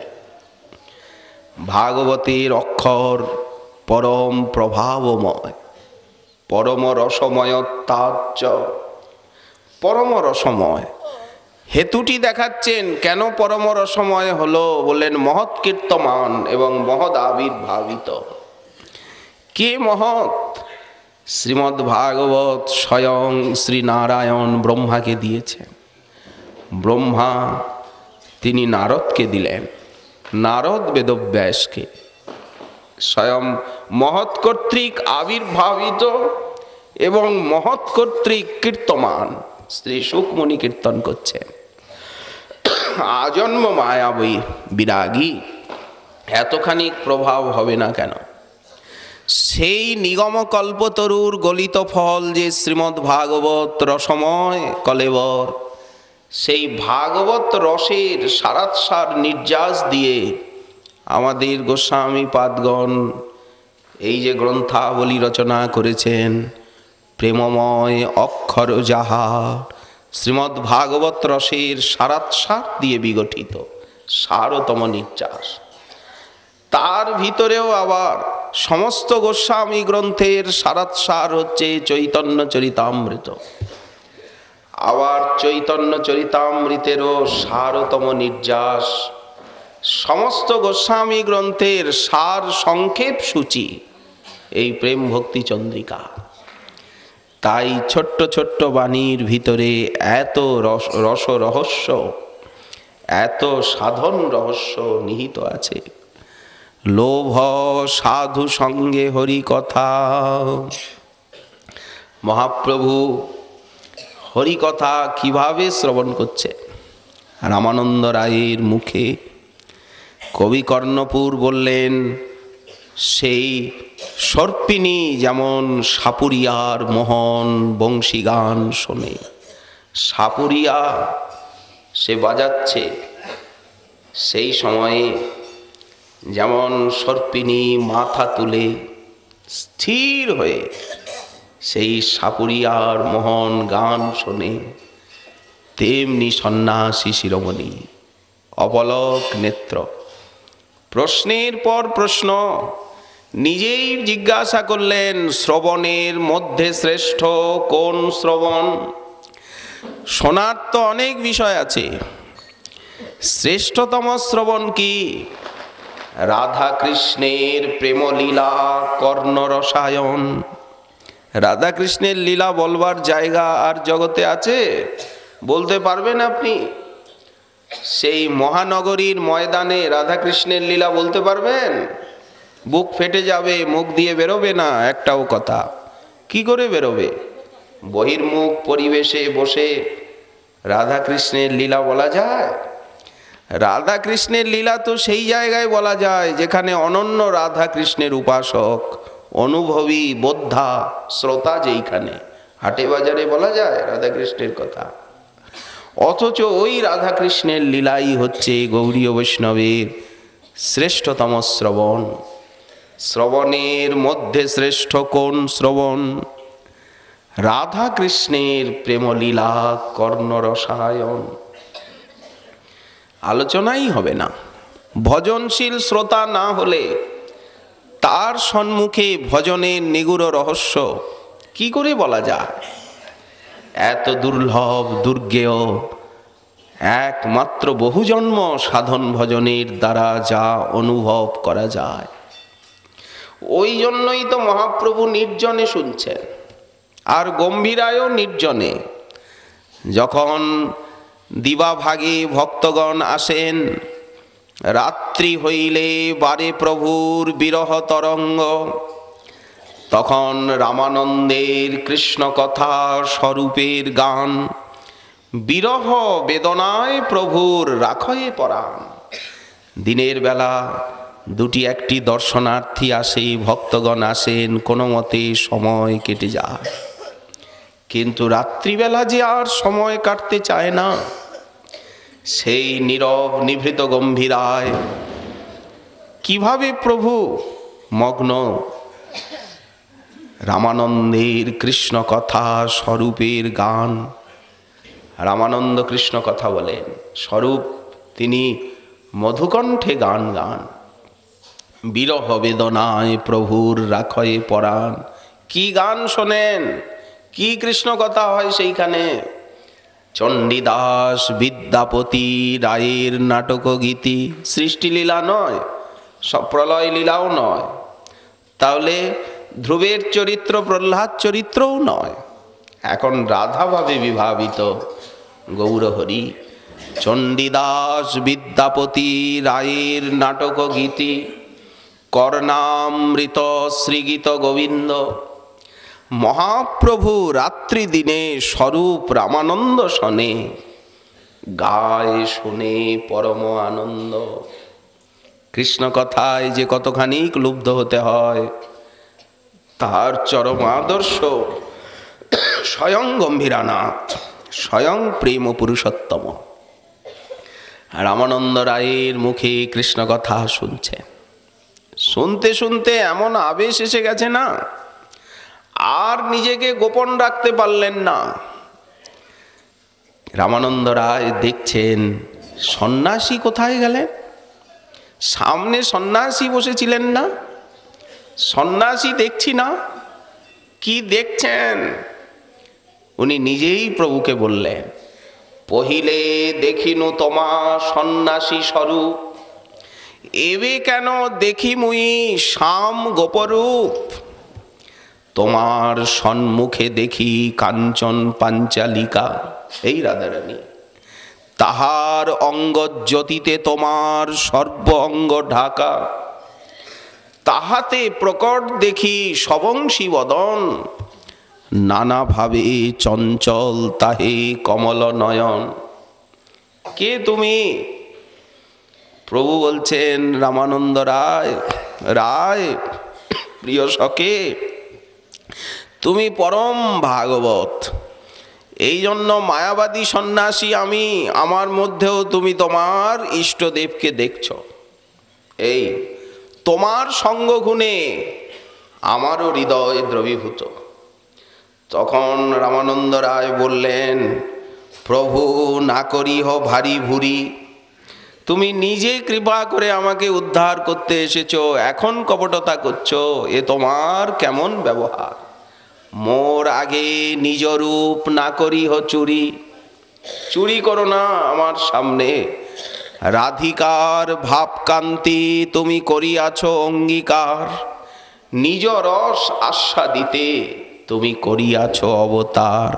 ভাগবতের অক্ষর পরম প্রভাবময়, পরম রসময়, তাচ্চ পরম রসময়। হেতুটি দেখাচ্ছেন কেন পরম রসময় হলো, বললেন মহৎ কীর্তমান এবং মহৎ আবির্ভাবিত। কে মহৎ? শ্রীমদ্ ভাগবত স্বয়ং শ্রী নারায়ণ ব্রহ্মাকে দিয়েছেন। ব্রহ্মা তিনি নারদকে দিলেন, নারদ বেদব্যাসকে। স্বয়ং মহৎ কর্তৃক আবির্ভাবিত এবং মহৎ কর্তৃক কীর্তমান। শ্রী শুকমুনি কীর্তন করছেন, আজন্ম মায়াবী বিরাগী, এতখানি প্রভাব হবে না কেন? সেই নিগম কল্পতরুর গলিত ফল যে শ্রীমদ্ ভাগবত রসময় কলেবর, সেই ভাগবত রসের সারাৎসার নির্যাস দিয়ে আমাদের গোস্বামী পাদগণ এই যে গ্রন্থাবলী রচনা করেছেন, প্রেমময় অক্ষর যাহা, শ্রীমদ্ ভাগবত রসের সারাৎসার দিয়ে বিগঠিত সারতম নির্যাস। তার ভিতরেও আবার সমস্ত গোস্বামী গ্রন্থের সারাৎসার হচ্ছে চৈতন্য চরিতামৃত। আবার চৈতন্য চরিতামৃতেরও সারতম নির্যাস, সমস্ত গোস্বামী গ্রন্থের সার সংক্ষেপ সূচি এই প্রেম ভক্তি চন্দ্রিকা। তাই ছোট্ট ছোট্ট বাণীর ভিতরে এত রস রহস্য, এত সাধন রহস্য নিহিত আছে। লোভ সাধু সঙ্গে হরি কথা। মহাপ্রভু হরি কথা কিভাবে শ্রবণ করছে? রামানন্দ রায়ের মুখে কবি কর্ণপুর বললেন, সেই সর্পিণী যেমন সাপুরিয়ার মোহন বংশী গান শোনে। সাপুরিয়া সে বাজাচ্ছে, সেই সময়ে যেমন সর্পিণী মাথা তুলে স্থির হয়ে সেই সাপুরিয়ার মোহন গান শোনে, তেমনি সন্ন্যাসী শিরোমণি অপলক নেত্র। প্রশ্নের পর প্রশ্ন নিজেই জিজ্ঞাসা করলেন, শ্রবণের মধ্যে শ্রেষ্ঠ কোন শ্রবণ? শোনার তো অনেক বিষয় আছে, শ্রেষ্ঠতম শ্রবণ কি? রাধা কৃষ্ণের প্রেমলীলা কর্ণরসায়ন। রাধা কৃষ্ণের লীলা বলবার জায়গা আর জগতে আছে? বলতে পারবেন আপনি? সেই মহানগরীর ময়দানে রাধা কৃষ্ণের লীলা বলতে পারবেন? বুক ফেটে যাবে, মুখ দিয়ে বেরোবে না একটাও কথা। কি করে বেরোবে? বহির্মুখ পরিবেশে বসে রাধা কৃষ্ণের লীলা বলা যায়? রাধা কৃষ্ণের লীলা তো সেই জায়গায় বলা যায় যেখানে অনন্য রাধা কৃষ্ণের উপাসক, অনুভবী বোদ্ধা শ্রোতা যেইখানে। হাটে বাজারে বলা যায় রাধা কৃষ্ণের কথা? অথচ ওই রাধা কৃষ্ণের লীলাই হচ্ছে গৌড়ীয় বৈষ্ণবের শ্রেষ্ঠতম শ্রবণ। শ্রবণের মধ্যে শ্রেষ্ঠ কোন শ্রবণ? রাধা কৃষ্ণের প্রেমলীলা কর্ণরসায়ন। আলোচনাই হবে না। ভজনশীল শ্রোতা না হলে তার সম্মুখে ভজনের নিগুড় রহস্য কি করে বলা যায়? এত দুর্লভ দুর্গেয় একমাত্র বহুজন্ম সাধন ভজনের দ্বারা যা অনুভব করা যায়। ওই জন্যই তো মহাপ্রভু নির্জনে শুনছেন, আর গম্ভীরায়ও নির্জনে। যখন দিবাভাগে ভক্তগণ আসেন, রাত্রি হইলে বারে প্রভুর বিরহ তরঙ্গ, তখন রামানন্দের কৃষ্ণ কথা স্বরূপের গান, বিরহ বেদনায় প্রভুর রাখয়ে পরাণ। দিনের বেলা দুটি একটি দর্শনার্থী আসে, ভক্তগণ আসেন, কোনো মতে সময় কেটে যায়। কিন্তু রাত্রিবেলা যে আর সময় কাটতে চায় না, সেই নীরব নিভৃত গম্ভীরায় কিভাবে প্রভু মগ্ন? রামানন্দের কৃষ্ণ কথা স্বরূপের গান। রামানন্দ কৃষ্ণ কথা বলেন, স্বরূপ তিনি মধুকণ্ঠে গান গান। বিরহ বেদনায় প্রভুর রাখয়ে পরাণ। কি গান শোনেন, কি কৃষ্ণ কথা হয় সেইখানে? চণ্ডীদাস বিদ্যাপতি রায়ের নাটক গীতি। সৃষ্টিলীলা নয়, সব প্রলয় লীলাও নয়। তাহলে ধ্রুবের চরিত্র প্রহ্লাদ চরিত্রও নয়। এখন রাধাভাবে বিভাবিত গৌরহরি। চণ্ডীদাস বিদ্যাপতি রায়ের নাটক গীতি, কর্ণামৃত শ্রীগীত গোবিন্দ। মহাপ্রভু রাত্রি দিনে স্বরূপ রামানন্দ শোনে, গায় শুনে পরম আনন্দ। কৃষ্ণ কথায় যে কতখানি লুব্ধ হতে হয়, তার চরম আদর্শ স্বয়ং গম্ভীরানাথ, স্বয়ং প্রেম পুরুষোত্তম। রামানন্দ রায়ের মুখে কৃষ্ণ কথা শুনছে, শুনতে শুনতে এমন আবেশ এসে গেছে না, আর নিজেকে গোপন রাখতে পারলেন না। রামানন্দ রায় দেখছেন সন্ন্যাসী কোথায় গেলেন? সামনে সন্ন্যাসী বসেছিলেন না, সন্ন্যাসী দেখছি না। কি দেখছেন? উনি নিজেই প্রভুকে বললেন, পहिले দেখিনু তোমা সন্ন্যাসী স্বরূপ, এবে কেন দেখি মুই শ্যাম গোপরূপ। তোমার সম্মুখে দেখি কাঞ্চন পাঞ্চালিকা, এই রাধারানী, তাহার অঙ্গজ্যোতিতে তোমার সর্ব অঙ্গ ঢাকা, তাহাতে প্রকট দেখি সবংশী বদন, নানাভাবে চঞ্চল তাহে কমল নয়ন। কে তুমি? প্রভু বলছেন, রামানন্দ রায়, রায় প্রিয় সখে, তুমি পরম ভাগবত। এই জন্য মায়াবাদী সন্ন্যাসী আমি, আমার মধ্যেও তুমি তোমার ইষ্টদেবকে দেখছ। এই তোমার সঙ্গগুণে আমারও হৃদয় দ্রবীভূত। তখন রামানন্দ রায় বললেন, প্রভু না করিহ ভারী ভুরি, তুমি নিজে কৃপা করে আমাকে উদ্ধার করতে এসেছো, এখন কপটতা করছো, এ তোমার কেমন ব্যবহার? মোর আগে নিজ রূপ না করিহ চুরি, চুরি করো না আমার সামনে। রাধিকার ভাবকান্তি তুমি করিয়াছ অঙ্গীকার, নিজ রস আস্বাদিতে তুমি করিয়াছ অবতার।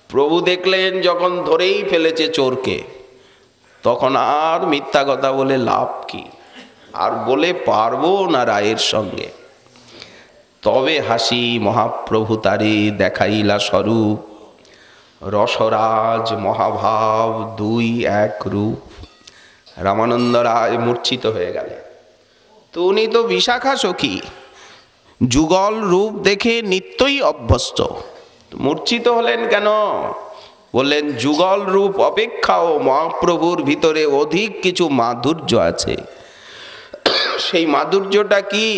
প্রভু দেখলেন যখন ধরেই ফেলেছে চোরকে, তখন আর মিথ্যা কথা বলে লাভ কি, আর বলে পারবো না রায়ের সঙ্গে। তবে হাসি মহাপ্রভু তারে দেখাইলা স্বরূপ, রসরাজ মহাভাব দুই এক রূপ। রামানন্দ রায় মূর্ছিত হয়ে গেলেন। তো উনি তো বিশাখা সখী, যুগল রূপ দেখে নিত্যই অভ্যস্ত, মূর্ছিত হলেন কেন? বললেন, যুগল রূপ অপেক্ষাও মহাপ্রভুর ভিতরে অধিক কিছু মাধুর্য আছে। সেই মাধুর্যটা কি?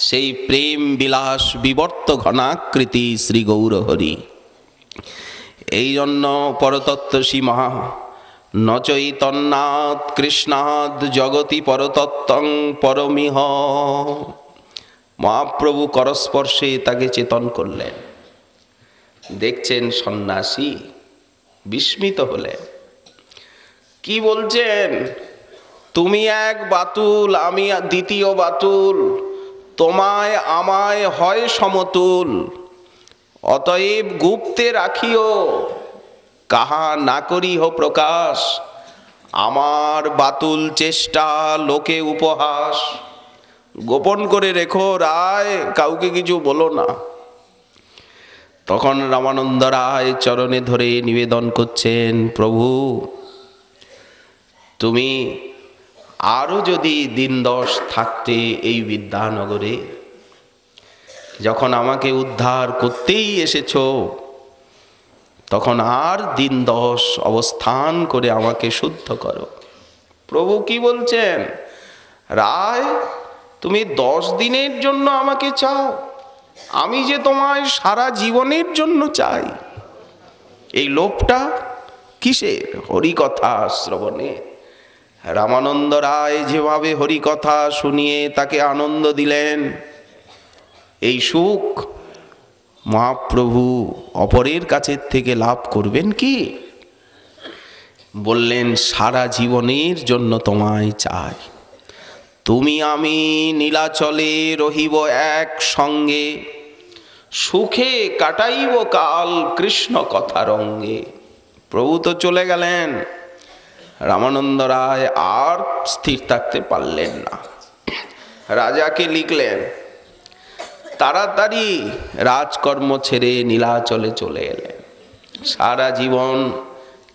সেই প্রেম বিলাস বিবর্ত ঘনাকৃতি শ্রী গৌরহরি। এই জন্য পরতত্ত্বসী মহা নচৈতন্যাৎ কৃষ্ণাৎ জগতি পরতত্ত্বং পরমিহ। মহাপ্রভু করস্পর্শে তাকে চেতন করলেন। দেখছেন সন্ন্যাসী বিস্মিত হলেন। কি বলছেন? তুমি এক বাতুল, আমি দ্বিতীয় বাতুল, তোমায় আমায় হয় সমতুল, অতএব গুপ্তে রাখিও, কাহা না করিহ প্রকাশ, আমার বাতুল চেষ্টা লোকে উপহাস। গোপন করে রেখো রায়, কাউকে কিছু বলো না। তখন রামানন্দ রায় চরণে ধরে নিবেদন করছেন, প্রভু তুমি আরো যদি দিন 10 থাকতে এই বিদ্যানগরে, যখন আমাকে উদ্ধার করতেই এসেছো, তখন আর দিন 10 অবস্থান করে আমাকে শুদ্ধ করো। প্রভু কি বলছেন? রায়, তুমি 10 দিনের জন্য আমাকে চাও, আমি যে তোমায় সারা জীবনের জন্য চাই। এই লোভটা কিসের? হরিকথা শ্রবণে। রামানন্দ রায় যেভাবে হরিকথা শুনিয়ে তাকে আনন্দ দিলেন, এই সুখ মহাপ্রভু অপরের কাছে থেকে লাভ করবেন কি? বললেন, সারা জীবনের জন্য তোমায় চাই। তুমি আমি নীলাচলে রহিব এক সঙ্গে, সুখে কাটাইব কাল কৃষ্ণ কথা রঙ্গে। প্রভু তো চলে গেলেন। রামানন্দ রায় আর স্থির থাকতে পারলেন না। রাজাকে লিখলেন, তাড়াতাড়ি রাজকর্ম ছেড়ে নীলাচলে চলে এলেন। সারা জীবন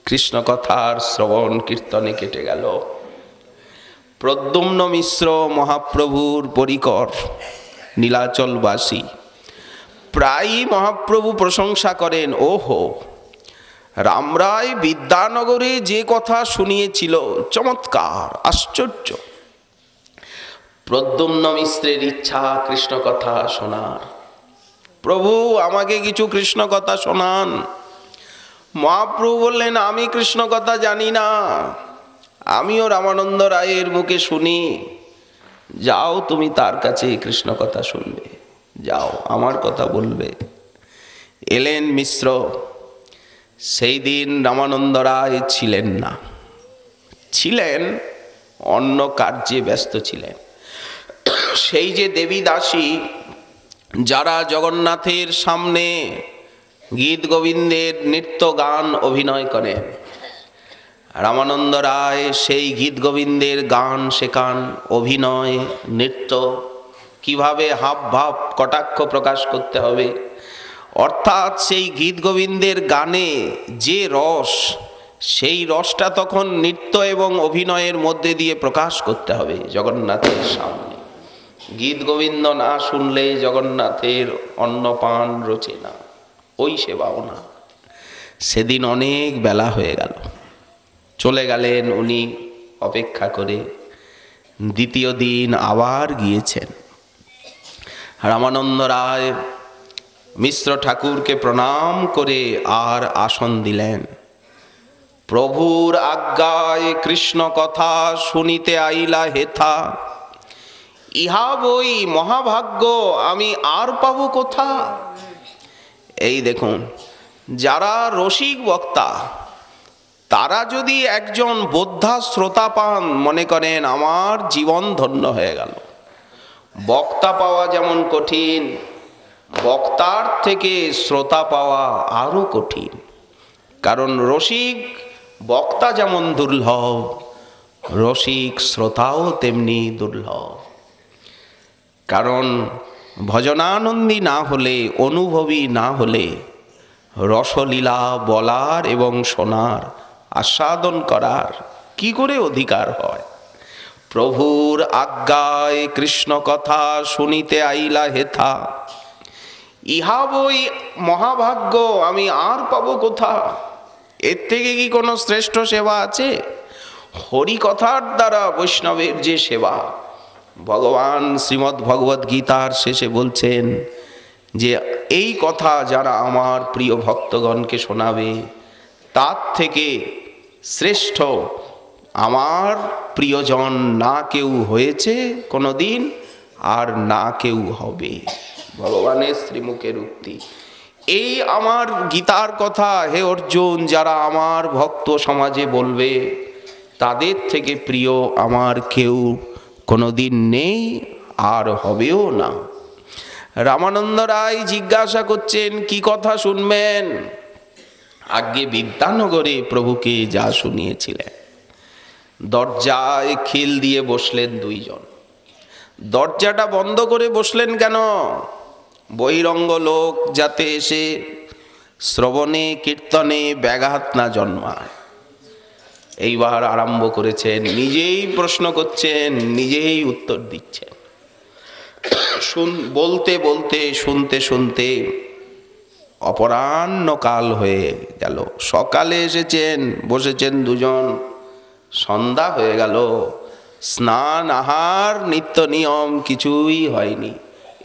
কৃষ্ণ কথার শ্রবণ কীর্তনে কেটে গেল। প্রদ্যুম্ন মিশ্র মহাপ্রভুর পরিকর নীলাচলবাসী, প্রায়ই মহাপ্রভু প্রশংসা করেন, ওহো রামরায় বিদ্যানগরে যে কথা শুনিয়েছিল চমৎকার, আশ্চর্য। প্রদ্যুম্ন মিশ্রের ইচ্ছা কৃষ্ণ কথা শোনার। প্রভু আমাকে কিছু কৃষ্ণ কথা শোনান। মহাপ্রভু বললেন, আমি কৃষ্ণ কথা জানি না, আমিও রামানন্দ রায়ের মুখে শুনি। যাও তুমি তার কাছে কৃষ্ণ কথা শুনবে, যাও আমার কথা বলবে। এলেন মিশ্র। সেই দিন রামানন্দ রায় ছিলেন না, ছিলেন অন্য কার্যে ব্যস্ত ছিলেন। সেই যে দেবী দাসী যারা জগন্নাথের সামনে গীত গোবিন্দের নৃত্য গান অভিনয় করেন, রামানন্দ রায় সেই গীত গোবিন্দের গান শেখান, অভিনয় নৃত্য, কিভাবে হাব ভাব কটাক্ষ প্রকাশ করতে হবে। অর্থাৎ সেই গীত গোবিন্দের গানে যে রস, সেই রসটা তখন নৃত্য এবং অভিনয়ের মধ্যে দিয়ে প্রকাশ করতে হবে জগন্নাথের সামনে। গীত গোবিন্দ না শুনলে জগন্নাথের অন্নপান রোচে না, ওই সেবাও না। সেদিন অনেক বেলা হয়ে গেল, চলে গেলেন উনি অপেক্ষা করে। দ্বিতীয় দিন আবার গিয়েছেন। রামানন্দ রায় মিশ্র ঠাকুরকে প্রণাম করে আর আসন দিলেন। প্রভুর আজ্ঞায় কৃষ্ণ কথা শুনিতে আইলা হেথা, ইহা বই মহাভাগ্য আমি আর পাবো কোথা। এই দেখুন, যারা রসিক বক্তা তারা যদি একজন বোদ্ধা শ্রোতা পান, মনে করেন আমার জীবন ধন্য হয়ে গেল। বক্তা পাওয়া যেমন কঠিন, বক্তার থেকে শ্রোতা পাওয়া আরো কঠিন। কারণ রসিক বক্তা যেমন দুর্লভ, রসিক শ্রোতাও তেমনি দুর্লভ। কারণ ভজনানন্দী না হলে, অনুভবী না হলে রসলীলা বলার এবং শোনার, আস্বাদন করার কি করে অধিকার হয়। প্রভুর আজ্ঞায় কৃষ্ণ কথা শুনিতে আইলা হেথা, ইহা বই মহাভাগ্য আমি আর পাবো কোথা। এর থেকে কি কোনো শ্রেষ্ঠ সেবা আছে? হরি কথার দ্বারা বৈষ্ণবের যে সেবা, ভগবান শ্রীমদ্ ভগবদ্ গীতার শেষে বলছেন যে এই কথা যারা আমার প্রিয় ভক্তগণকে শোনাবে, তার থেকে শ্রেষ্ঠ আমার প্রিয়জন না কেউ হয়েছে কোনোদিন, আর না কেউ হবে। ভগবানের শ্রীমুখের উক্তি। এই আমার গীতার কথা হে অর্জুন, যারা আমার ভক্ত সমাজে বলবে, তাদের থেকে প্রিয় আমার কেউ কোনোদিন নেই আর হবেও না। রামানন্দ রায় জিজ্ঞাসা করছেন কি কথা শুনবেন। আগে বিদ্যানগরে প্রভুকে যা শুনিয়েছিলেন। দরজায় খিল দিয়ে বসলেন দুইজন। দরজাটা বন্ধ করে বসলেন কেন? বহিরঙ্গ লোক যাতে এসে শ্রবণে কীর্তনে ব্যাঘাত না জন্মায়। এইবার আরম্ভ করেছেন, নিজেই প্রশ্ন করছেন, নিজেই উত্তর দিচ্ছেন। বলতে বলতে, শুনতে শুনতে অপরাহ্ন কাল হয়ে গেল। সকালে এসেছেন, বসেছেন দুজন, সন্ধ্যা হয়ে গেল। স্নান আহার নিত্য নিয়ম কিছুই হয়নি।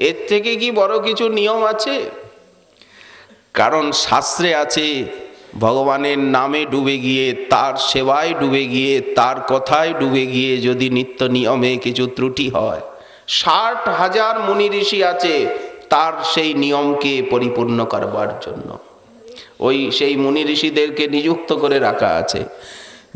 এর থেকে কি বড় কিছু নিয়ম আছে? কারণ শাস্ত্রে আছে, ভগবানের নামে ডুবে গিয়ে, তার সেবায় ডুবে গিয়ে, তার কথায় ডুবে গিয়ে যদি নিত্য নিয়মে কিছু ত্রুটি হয়, 60,000 মুনি ঋষি আছে তার সেই নিয়মকে পরিপূর্ণ করবার জন্য। সেই মুনি ঋষিদেরকে নিযুক্ত করে রাখা আছে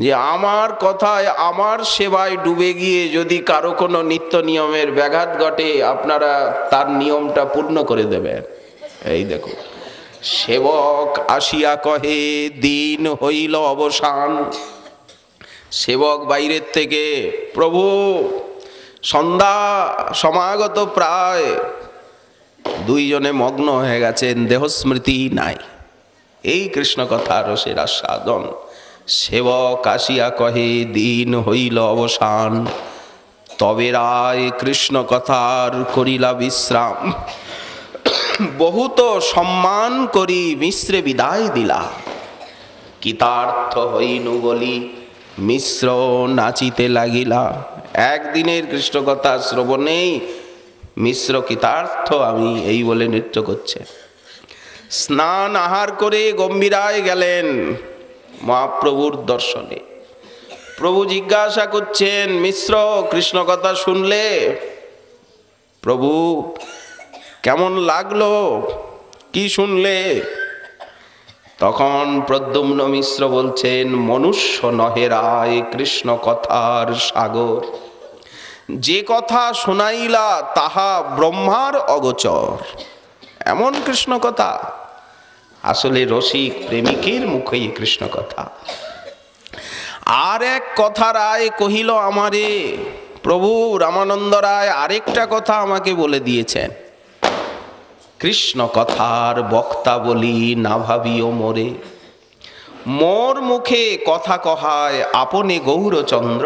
যে আমার কথায়, আমার সেবায় ডুবে গিয়ে যদি কারো কোনো নিত্য নিয়মের ব্যাঘাত ঘটে, আপনারা তার নিয়মটা পূর্ণ করে দেবেন। এই দেখো, সেবক আসিয়া কহে দিন হইল অবসান। সেবক বাইরের থেকে, প্রভু সন্ধ্যা সমাগত প্রায়। দুইজনে মগ্ন হয়ে গেছেন, দেহস্মৃতি নাই। এই কৃষ্ণ কথা রসের আস্বাদন। সেবক আসিয়া কহে দিন হইল অবসান, তবে রায় কৃষ্ণ কথার করিলা বিশ্রাম। বহুত সম্মান করি মিশ্রে বিদায় দিলা, কৃতার্থ হইনু বলি মিশ্র নাচিতে লাগিলা। একদিনের কৃষ্ণ কথা শ্রবণেই মিশ্র কৃতার্থ আমি, এই বলে নৃত্য করছে। স্নান আহার করে গম্ভীরায় গেলেন মহাপ্রভুর দর্শনে। প্রভু জিজ্ঞাসা করছেন, মিশ্র কৃষ্ণ কথা শুনলে? প্রভু কেমন লাগলো, কি শুনলে? তখন প্রদ্যুম্ন মিশ্র বলছেন, মনুষ্য নহে রায় কৃষ্ণ কথার সাগর। যে কথা শোনাইলা তাহা ব্রহ্মার অগোচর। এমন কৃষ্ণ কথা, আসলে রসিক প্রেমিকের মুখেই কৃষ্ণ কথা। আর এক কথা রায় কহিল আমারে, প্রভু রামানন্দ রায় আরেকটা কথা আমাকে বলে দিয়েছেন, কৃষ্ণ কথার বক্তা বলি না ভাবিও মোরে, মোর মুখে কথা কহায় আপনে গৌরচন্দ্র,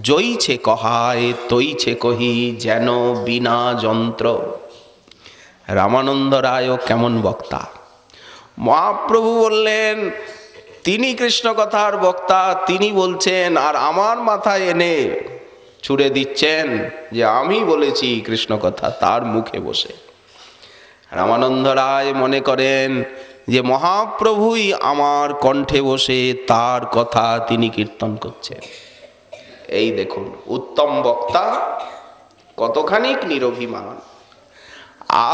জইছে কহায় তৈছে কহি যেন বিনা যন্ত্র। রামানন্দ রায়ও কেমন বক্তা। মহাপ্রভু বললেন তিনি কৃষ্ণ কথার বক্তা, তিনি বলছেন, আর আমার মাথায় এনে ছুড়ে দিচ্ছেন যে আমি বলেছি কৃষ্ণ কথা তার মুখে বসে। রামানন্দ রায় মনে করেন যে মহাপ্রভুই আমার কণ্ঠে বসে তার কথা তিনি কীর্তন করছেন। এই দেখুন উত্তম বক্তা কতখানি নিরভিমান,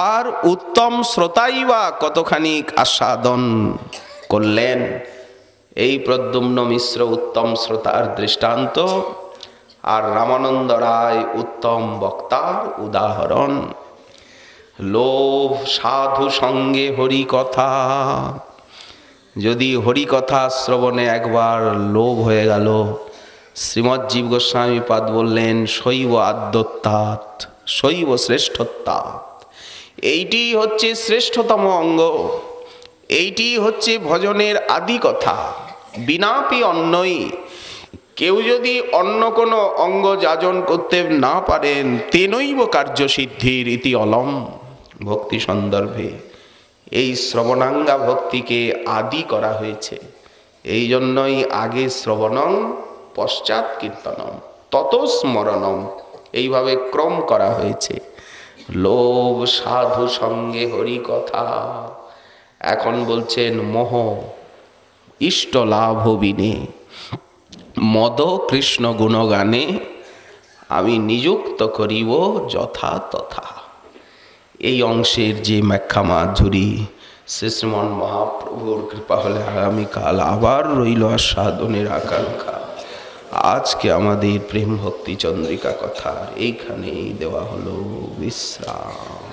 আর উত্তম শ্রোতাই বা কতখানি আস্বাদন করলেন। এই প্রদ্যুম্ন মিশ্র উত্তম শ্রোতার দৃষ্টান্ত, আর রামানন্দ রায় উত্তম বক্তার উদাহরণ। লোভ সাধু সঙ্গে হরি কথা, যদি হরি কথা শ্রবণে একবার লোভ হয়ে গেল, শ্রীমৎ জীব গোস্বামী পাদ বললেন শৈব আদ্যোত্তাৎ, শৈব শ্রেষ্ঠত্বাৎ। এইটি হচ্ছে শ্রেষ্ঠতম অঙ্গ, এইটি হচ্ছে ভজনের আদি কথা। বিনাপি অন্যই, কেউ যদি অন্য কোনো অঙ্গ যাজন করতে না পারেন, তেনৈব কার্যসিদ্ধির ইতি অলম। ভক্তি সন্দর্ভে এই শ্রবণাঙ্গা ভক্তিকে আদি করা হয়েছে, এই জন্যই আগে শ্রবণং পশ্চাৎ কীর্তনম তত স্মরণম, এইভাবে ক্রম করা হয়েছে। লোভ সাধু সঙ্গে হরি কথা, এখন বলছেন মোহ ইষ্ট লাভ বিনে, মদ কৃষ্ণ গুণগানে আমি নিযুক্ত করিব যথা তথা। এই অংশের যে ব্যাখ্যা মাধুরী, শ্রীমন মহাপ্রভুর কৃপা হলে আগামীকাল আবার রইল আস্বাদনের আকাঙ্ক্ষা। আজকে আমাদের প্রেম ভক্তি চন্দ্রিকা কথা এইখানেই দেওয়া হলো বিশ্রাম।